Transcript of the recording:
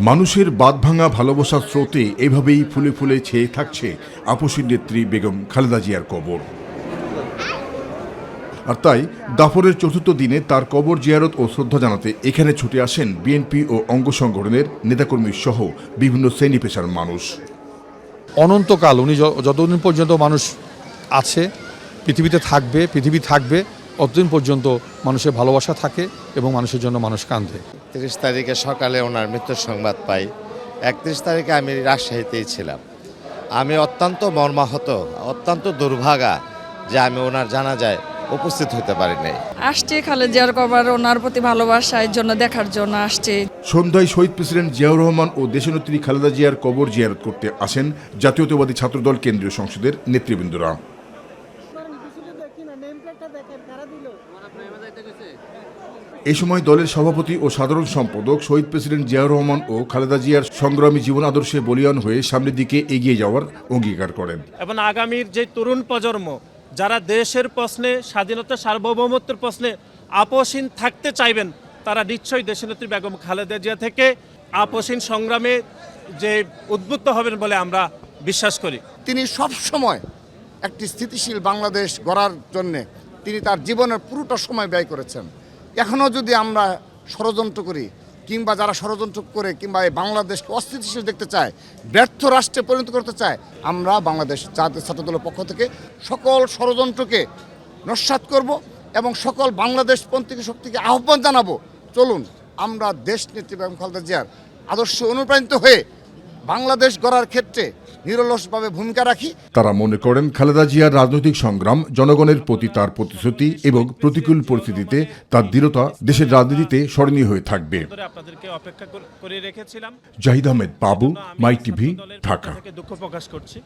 মানুষের বাঁধভাঙা ভালোবাসার স্রোতে এভাবেই ফুলে ফুলে ছেয়ে থাকছে আপসী নেত্রী বেগম খালেদা জিয়ার কবর। আর তাই দাফনের চতুর্থ দিনে তার কবর জিয়ারত ও শ্রদ্ধা জানাতে এখানে ছুটে আসেন বিএনপি ও অঙ্গ সংগঠনের নেতাকর্মী সহ বিভিন্ন শ্রেণী পেশার মানুষ। অনন্তকাল উনি যতদিন পর্যন্ত মানুষ আছে, পৃথিবী থাকবে ততদিন পর্যন্ত মানুষের ভালোবাসা থাকে এবং মানুষের জন্য মানুষ কাঁদে। 30 তারিখে সকালে ওনার মৃত্যুর সংবাদ পাই। 31 তারিখে আমি রাজশাহীতেই ছিলাম। আমি অত্যন্ত মর্মাহত, অত্যন্ত দুর্ভাগা যে আমি ওনার জানাজায় উপস্থিত হতে পারি নাই। আসছে খালেদা জিয়ার কবর, ওনার প্রতি ভালোবাসা এর জন্য দেখার জন্য আসছে। সন্ধ্যায় শহীদ প্রেসিডেন্ট জিয়াউর রহমান ও দেশনেত্রী খালেদা জিয়ার কবর জিয়ারত করতে আসেন জাতীয়তাবাদী ছাত্রদল কেন্দ্রীয় সংসদের নেতৃবৃন্দরা। এ সময় দলের সভাপতি ও সাধারণ সম্পাদক শহীদ প্রেসিডেন্ট জিয়াউর রহমান ও খালেদা জিয়ার সংগ্রামী জীবন আদর্শে বলীয়ান হয়ে সামনের দিকে এগিয়ে যাওয়ার অঙ্গীকার করেন এবং আগামীর যে তরুণ প্রজন্ম যারা দেশের প্রশ্নে, স্বাধীনতা সার্বভৌমত্বের প্রশ্নে আপোষহীন থাকতে চাইবেন, তারা নিশ্চয়ই দেশনেত্রী বেগম খালেদা জিয়া থেকে আপোষহীন সংগ্রামে যে উদ্বুদ্ধ হবেন বলে আমরা বিশ্বাস করি। তিনি সবসময় একটি স্থিতিশীল বাংলাদেশ গড়ার জন্যে তিনি তার জীবনের পুরোটা সময় ব্যয় করেছেন। এখনও যদি আমরা ষড়যন্ত্র করি কিংবা যারা ষড়যন্ত্র করে কিংবা এই বাংলাদেশকে অস্থিতিশীল দেখতে চায়, ব্যর্থ রাষ্ট্রে পরিণত করতে চায়, আমরা বাংলাদেশ জাতীয় ছাত্রদলের পক্ষ থেকে সকল ষড়যন্ত্রকে নস্যাৎ করব এবং সকল বাংলাদেশপন্থী শক্তিকে আহ্বান জানাবো, চলুন আমরা দেশনেত্রী বেগম খালেদা জিয়ার আদর্শে অনুপ্রাণিত হয়ে বাংলাদেশ গড়ার ক্ষেত্রে নিরলসভাবে ভূমিকা রাখি। তারা মনে করেন খালেদা জিয়ার রাজনৈতিক সংগ্রাম, জনগণের প্রতি তার প্রতিশ্রুতি এবং প্রতিকূল পরিস্থিতিতে তার দৃঢ়তা দেশের রাজনীতিতে স্মরণীয় হয়ে থাকবে। অপেক্ষা করে রেখেছিলাম। জাহিদ আহমেদ বাবু, মাই টিভি, ঢাকা। দুঃখ প্রকাশ করছি।